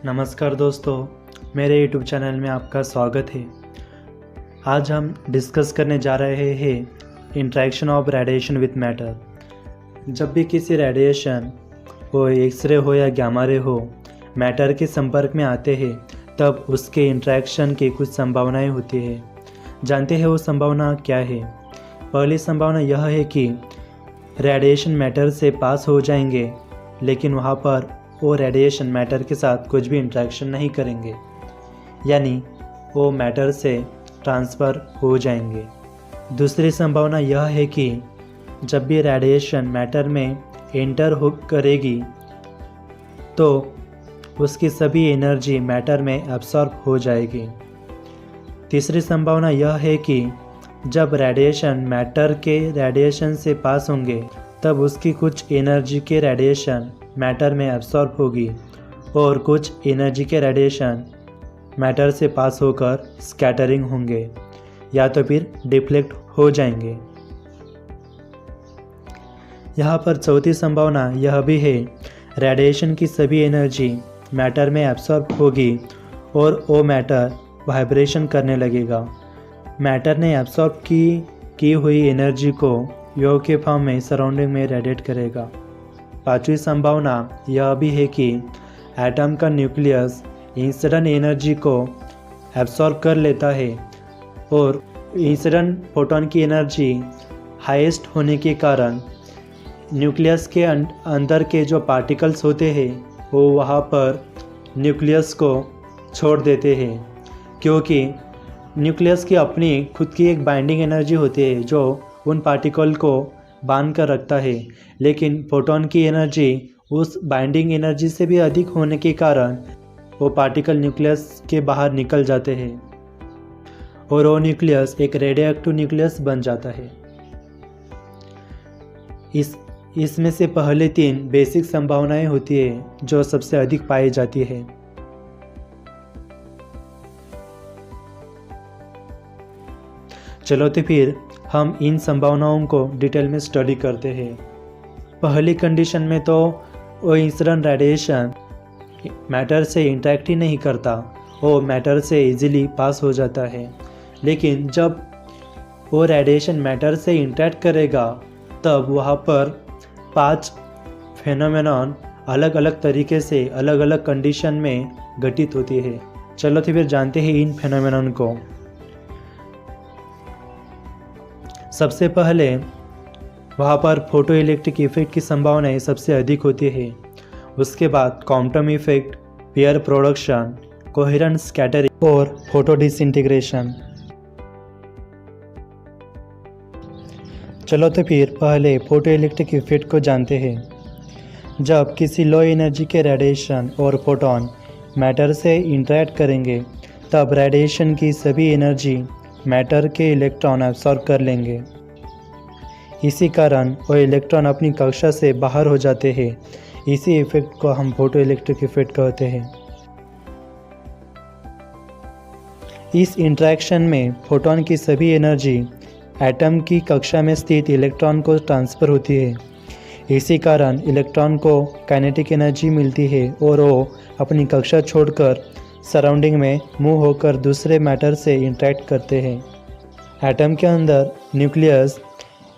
नमस्कार दोस्तों, मेरे YouTube चैनल में आपका स्वागत है। आज हम डिस्कस करने जा रहे हैं interaction of radiation with matter. जब भी किसी रेडिएशन हो, एक्सरे हो या गामा रे हो, मैटर के संपर्क में आते हैं तब उसके इंटरेक्शन की कुछ संभावनाएं होती है। जानते हैं वो संभावना क्या है? पहली संभावना यह है कि रेडिएशन मैटर से पास हो जाएंगे, लेकिन वहाँ पर वो रेडिएशन मैटर के साथ कुछ भी इंटरेक्शन नहीं करेंगे, यानी वो मैटर से ट्रांसफ़र हो जाएंगे। दूसरी संभावना यह है कि जब भी रेडिएशन मैटर में एंटर हो करेगी तो उसकी सभी एनर्जी मैटर में एब्सॉर्ब हो जाएगी। तीसरी संभावना यह है कि जब रेडिएशन मैटर के रेडिएशन से पास होंगे तब उसकी कुछ एनर्जी के रेडिएशन मैटर में एब्सॉर्ब होगी और कुछ एनर्जी के रेडिएशन मैटर से पास होकर स्कैटरिंग होंगे या तो फिर डिफ्लेक्ट हो जाएंगे। यहाँ पर चौथी संभावना यह भी है, रेडिएशन की सभी एनर्जी मैटर में एब्सॉर्ब होगी और वो मैटर वाइब्रेशन करने लगेगा। मैटर ने एब्सॉर्ब की हुई एनर्जी को योग के फॉर्म में सराउंडिंग में रेडिएट करेगा। पांचवी संभावना यह भी है कि एटम का न्यूक्लियस इंसिडेंट एनर्जी को एब्सॉर्ब कर लेता है और इंसिडेंट फोटोन की एनर्जी हाईएस्ट होने के कारण न्यूक्लियस के अंदर के जो पार्टिकल्स होते हैं वो वहाँ पर न्यूक्लियस को छोड़ देते हैं, क्योंकि न्यूक्लियस की अपनी खुद की एक बाइंडिंग एनर्जी होती है जो उन पार्टिकल को बांध कर रखता है, लेकिन फोटोन की एनर्जी उस बाइंडिंग एनर्जी से भी अधिक होने के कारण वो पार्टिकल न्यूक्लियस के बाहर निकल जाते हैं और वो न्यूक्लियस एक रेडियोएक्टिव न्यूक्लियस बन जाता है। इसमें से पहले तीन बेसिक संभावनाएं होती है जो सबसे अधिक पाई जाती है। चलो तो फिर हम इन संभावनाओं को डिटेल में स्टडी करते हैं। पहली कंडीशन में तो वो इंसिडेंट रेडिएशन मैटर से इंटरेक्ट ही नहीं करता, वो मैटर से इजीली पास हो जाता है। लेकिन जब वो रेडिएशन मैटर से इंटरेक्ट करेगा तब वहाँ पर 5 फेनोमेनॉन अलग अलग तरीके से अलग अलग कंडीशन में घटित होती है। चलो तो फिर जानते हैं इन फेनोमेनॉन को। सबसे पहले वहाँ पर फोटो इलेक्ट्रिक इफेक्ट की संभावनाएं सबसे अधिक होती है। उसके बाद quantum effect, pair production, coherent scattering और फोटो डिसइंटीग्रेशन। चलो तो फिर पहले फोटो इलेक्ट्रिक इफेक्ट को जानते हैं। जब किसी लो एनर्जी के रेडिएशन और फोटोन मैटर से इंटरेक्ट करेंगे तब रेडिएशन की सभी एनर्जी मैटर के इलेक्ट्रॉन एब्सॉर्ब कर लेंगे। इसी कारण वो इलेक्ट्रॉन अपनी कक्षा से बाहर हो जाते हैं। इसी इफेक्ट को हम फोटो इलेक्ट्रिक इफेक्ट कहते हैं। इस इंटरेक्शन में फोटोन की सभी एनर्जी एटम की कक्षा में स्थित इलेक्ट्रॉन को ट्रांसफ़र होती है। इसी कारण इलेक्ट्रॉन को काइनेटिक एनर्जी मिलती है और वो अपनी कक्षा छोड़कर सराउंडिंग में मूव होकर दूसरे मैटर से इंटरेक्ट करते हैं। एटम के अंदर न्यूक्लियस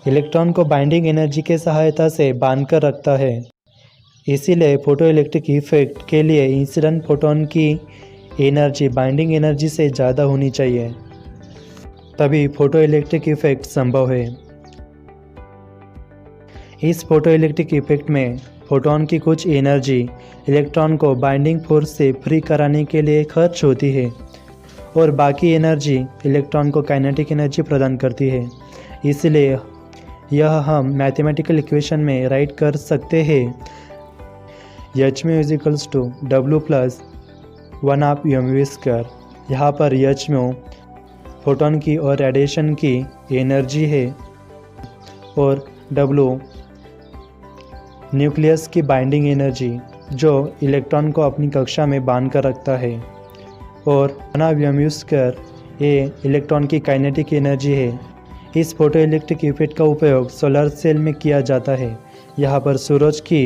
इलेक्ट्रॉन को बाइंडिंग एनर्जी के सहायता से बांध कर रखता है। इसीलिए फोटो इलेक्ट्रिक इफेक्ट के लिए इंसिडेंट फोटोन की एनर्जी बाइंडिंग एनर्जी से ज़्यादा होनी चाहिए, तभी फोटो इलेक्ट्रिक इफेक्ट संभव है। इस फोटो इलेक्ट्रिक इफेक्ट में फोटोन की कुछ एनर्जी इलेक्ट्रॉन को बाइंडिंग फोर्स से फ्री कराने के लिए खर्च होती है और बाकी एनर्जी इलेक्ट्रॉन को काइनेटिक एनर्जी प्रदान करती है। इसलिए यह हम मैथमेटिकल इक्वेशन में राइट कर सकते हैं, H mu = W + 1/2 mv²। यहाँ पर H mu फोटोन की और रेडिएशन की एनर्जी है और W न्यूक्लियस की बाइंडिंग एनर्जी जो इलेक्ट्रॉन को अपनी कक्षा में बांध कर रखता है, और 1/2 mv² ये इलेक्ट्रॉन की काइनेटिक एनर्जी है। इस फोटो इलेक्ट्रिक इफेक्ट का उपयोग सोलर सेल में किया जाता है। यहाँ पर सूरज की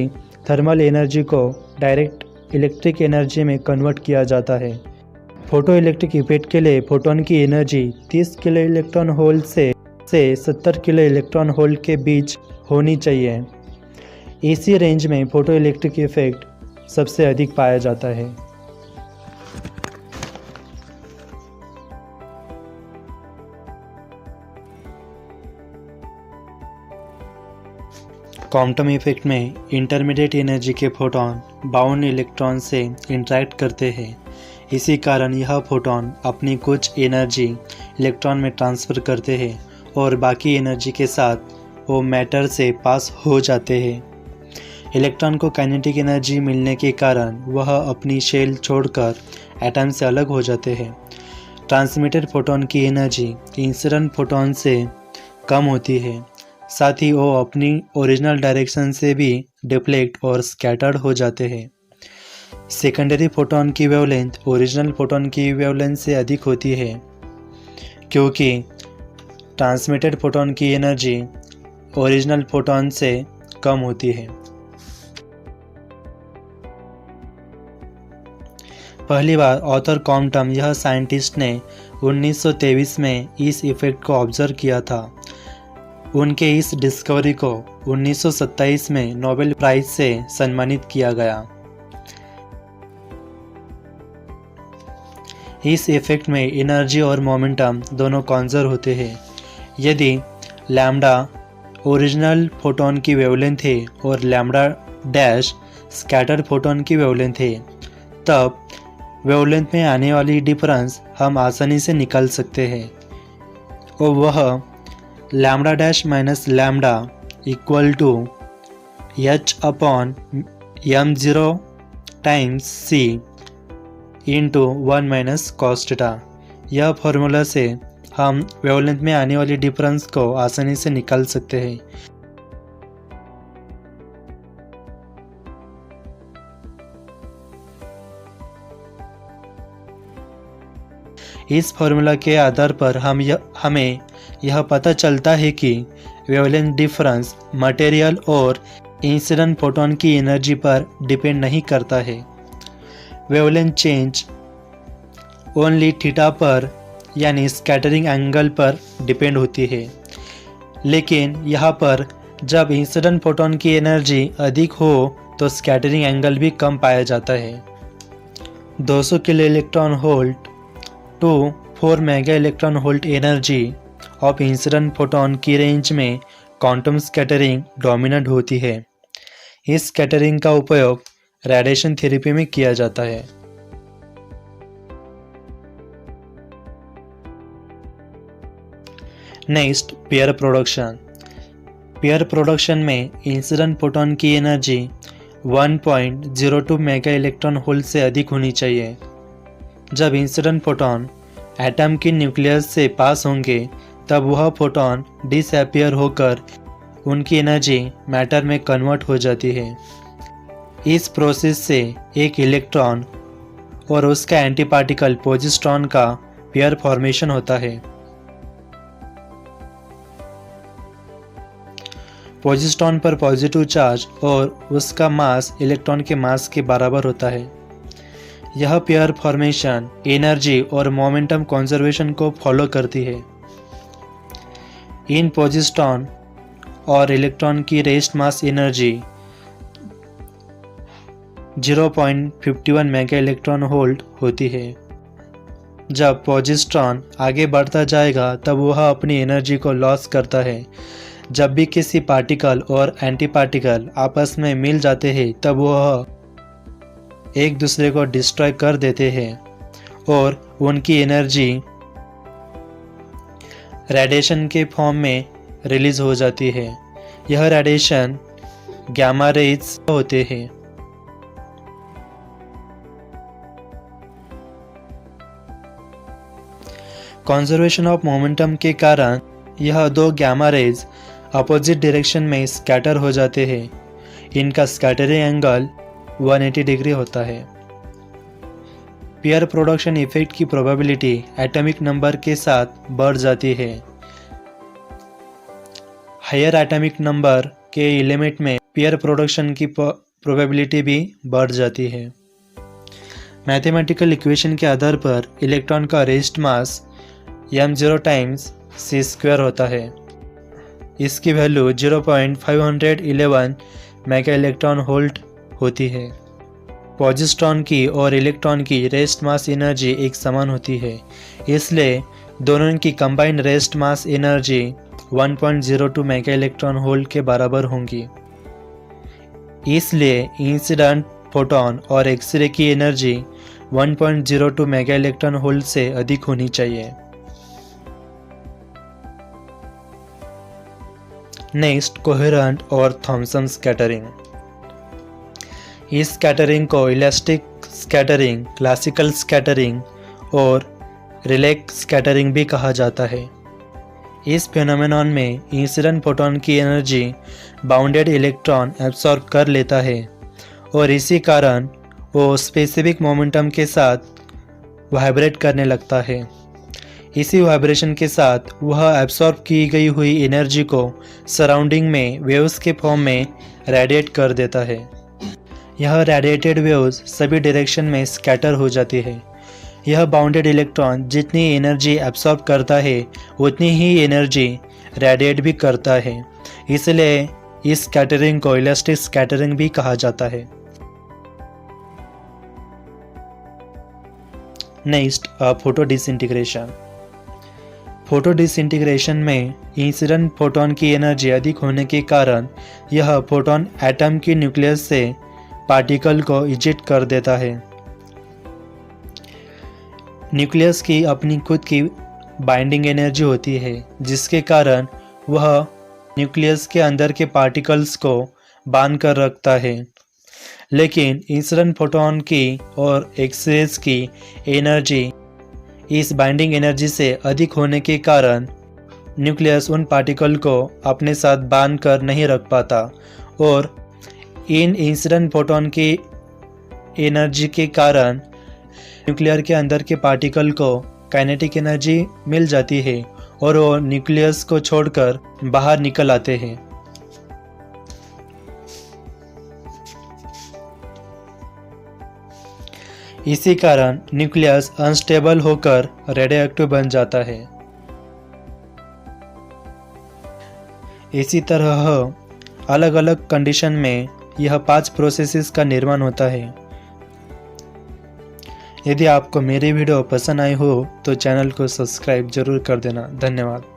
थर्मल एनर्जी को डायरेक्ट इलेक्ट्रिक एनर्जी में कन्वर्ट किया जाता है। फोटो इलेक्ट्रिक इफेक्ट के लिए फोटोन की एनर्जी 30 किलो इलेक्ट्रॉन वोल्ट से 70 किलो इलेक्ट्रॉन वोल्ट के बीच होनी चाहिए। इसी रेंज में फोटो इलेक्ट्रिक इफेक्ट सबसे अधिक पाया जाता है। क्वांटम इफेक्ट में इंटरमीडिएट एनर्जी के फोटॉन बाउंड इलेक्ट्रॉन से इंटरैक्ट करते हैं। इसी कारण यह फोटॉन अपनी कुछ एनर्जी इलेक्ट्रॉन में ट्रांसफ़र करते हैं और बाकी एनर्जी के साथ वो मैटर से पास हो जाते हैं। इलेक्ट्रॉन को काइनेटिक एनर्जी मिलने के कारण वह अपनी शेल छोड़कर एटम से अलग हो जाते हैं। ट्रांसमिटेड फोटॉन की एनर्जी इंसिडेंट फोटॉन से कम होती है, साथ ही वो अपनी ओरिजिनल डायरेक्शन से भी डिफ्लेक्ट और स्कैटर्ड हो जाते हैं। सेकेंडरी फोटॉन की वेवलेंथ ओरिजिनल फोटॉन की वेवलेंथ से अधिक होती है, क्योंकि ट्रांसमिटेड फोटॉन की एनर्जी ओरिजिनल फोटॉन से कम होती है। पहली बार ऑथर क्वांटम यह साइंटिस्ट ने 1923 में इस इफेक्ट को ऑब्जर्व किया था। उनके इस डिस्कवरी को 1927 में नोबेल प्राइज से सम्मानित किया गया। इस इफेक्ट में एनर्जी और मोमेंटम दोनों कॉन्जर्व होते हैं। यदि लैम्डा ओरिजिनल फोटॉन की वेवलेंथ है और लैम्डा डैश स्कैटर्ड फोटॉन की वेवलेंथ है, तब वेवलेंथ में आने वाली डिफरेंस हम आसानी से निकाल सकते हैं और वह lambda dash minus lambda equal to h upon m0 times c into 1 minus cos theta. यह फॉर्मूला से हम वेवलेंथ में आने वाली डिफरेंस को आसानी से निकाल सकते हैं। इस फॉर्मूला के आधार पर हमें यह पता चलता है कि वेवलेंथ डिफरेंस मटेरियल और इंसिडेंट फोटॉन की एनर्जी पर डिपेंड नहीं करता है। वेवलेंथ चेंज ओनली थीटा पर यानी स्कैटरिंग एंगल पर डिपेंड होती है। लेकिन यहाँ पर जब इंसिडेंट फोटॉन की एनर्जी अधिक हो तो स्कैटरिंग एंगल भी कम पाया जाता है। 200 kilo electron volt to 4 mega electron volt energy of incident photon की रेंज में क्वांटम स्कैटरिंग डोमिनेंट होती है। इस स्कैटरिंग का उपयोग रेडिएशन थेरेपी में किया जाता है। Next, pair production. Pair production में इंसिडेंट फोटॉन की एनर्जी 1.02 मेगा इलेक्ट्रॉन वोल्ट से अधिक होनी चाहिए। जब इंसिडेंट फोटॉन एटम की न्यूक्लियस से पास होंगे तब वह फोटॉन डिसअपियर होकर उनकी एनर्जी मैटर में कन्वर्ट हो जाती है। इस प्रोसेस से एक इलेक्ट्रॉन और उसका एंटी पार्टिकल पॉजिट्रॉन का पेयर फॉर्मेशन होता है। पॉजिट्रॉन पर पॉजिटिव चार्ज और उसका मास इलेक्ट्रॉन के मास के बराबर होता है। यह पेयर फॉर्मेशन एनर्जी और मोमेंटम कंजर्वेशन को फॉलो करती है। इन पॉजिट्रॉन और इलेक्ट्रॉन की rest mass energy 0.51 mega electron volt होती है। जब पॉजिट्रॉन आगे बढ़ता जाएगा तब वह अपनी एनर्जी को लॉस करता है। जब भी किसी पार्टिकल और एंटी पार्टिकल आपस में मिल जाते हैं तब वह एक दूसरे को डिस्ट्रॉय कर देते हैं और उनकी एनर्जी रेडिएशन के फॉर्म में रिलीज हो जाती है। यह रेडिएशन गामा रेज होते हैं। कंजर्वेशन ऑफ मोमेंटम के कारण यह दो गामा रेज अपोजिट डायरेक्शन में स्कैटर हो जाते हैं। इनका स्कैटरिंग एंगल 180 डिग्री होता है। पेयर प्रोडक्शन इफेक्ट की प्रोबेबिलिटी एटॉमिक नंबर के साथ बढ़ जाती है। हायर एटॉमिक नंबर के एलिमेंट में पेयर प्रोडक्शन की प्रोबेबिलिटी भी बढ़ जाती है। मैथमेटिकल इक्वेशन के आधार पर इलेक्ट्रॉन का rest mass m0 times c² होता है। इसकी वैल्यू 0.511 मेगा इलेक्ट्रॉन वोल्ट होती है। पॉजिट्रॉन की और इलेक्ट्रॉन की रेस्ट मास एनर्जी एक समान होती है, इसलिए दोनों की combined rest mass energy 1.02 mega electron volt के बराबर होंगी। इसलिए इंसिडेंट फोटॉन और एक्सरे की एनर्जी 1.02 मेगा इलेक्ट्रॉन वोल्ट से अधिक होनी चाहिए। नेक्स्ट, कोहेरेंट और थॉमसन स्कैटरिंग। इस स्कैटरिंग को इलास्टिक स्कैटरिंग, क्लासिकल स्कैटरिंग और रिले स्कैटरिंग भी कहा जाता है। इस फेनोमेनॉन में इंसिडेंट फोटॉन की एनर्जी बाउंडेड इलेक्ट्रॉन एब्सॉर्ब कर लेता है और इसी कारण वो स्पेसिफिक मोमेंटम के साथ वाइब्रेट करने लगता है। इसी वाइब्रेशन के साथ वह एब्सॉर्ब की गई हुई एनर्जी को सराउंडिंग में वेव्स के फॉर्म में रेडिएट कर देता है। यह रेडिएटेड वेव्स सभी डायरेक्शन में स्कैटर हो जाती है। यह बाउंडेड इलेक्ट्रॉन जितनी एनर्जी एब्सॉर्ब करता है उतनी ही एनर्जी रेडिएट भी करता है, इसलिए इस स्कैटरिंग को इलास्टिक स्कैटरिंग भी कहा जाता है। Next, photo disintegration. Photo disintegration में इंसिडेंट फोटॉन की एनर्जी अधिक होने के कारण यह फोटॉन एटम की न्यूक्लियस से पार्टिकल को इजेक्ट कर देता है। न्यूक्लियस की अपनी खुद की बाइंडिंग एनर्जी होती है, जिसके कारण वह न्यूक्लियस के अंदर के पार्टिकल्स को बांध कर रखता है। लेकिन इंसिडेंट फोटॉन की और एक्सरेज की एनर्जी इस बाइंडिंग एनर्जी से अधिक होने के कारण न्यूक्लियस उन पार्टिकल को अपने साथ बांध कर नहीं रख पाता और इन इंसिडेंट फोटॉन की एनर्जी के कारण न्यूक्लियर के अंदर के पार्टिकल को काइनेटिक एनर्जी मिल जाती है और वो न्यूक्लियस को छोड़कर बाहर निकल आते हैं। इसी कारण न्यूक्लियस अनस्टेबल होकर रेडियोएक्टिव बन जाता है। इसी तरह अलग अलग कंडीशन में यह 5 प्रोसेसेस का निर्माण होता है। यदि आपको मेरी वीडियो पसंद आई हो तो चैनल को सब्सक्राइब जरूर कर देना। धन्यवाद।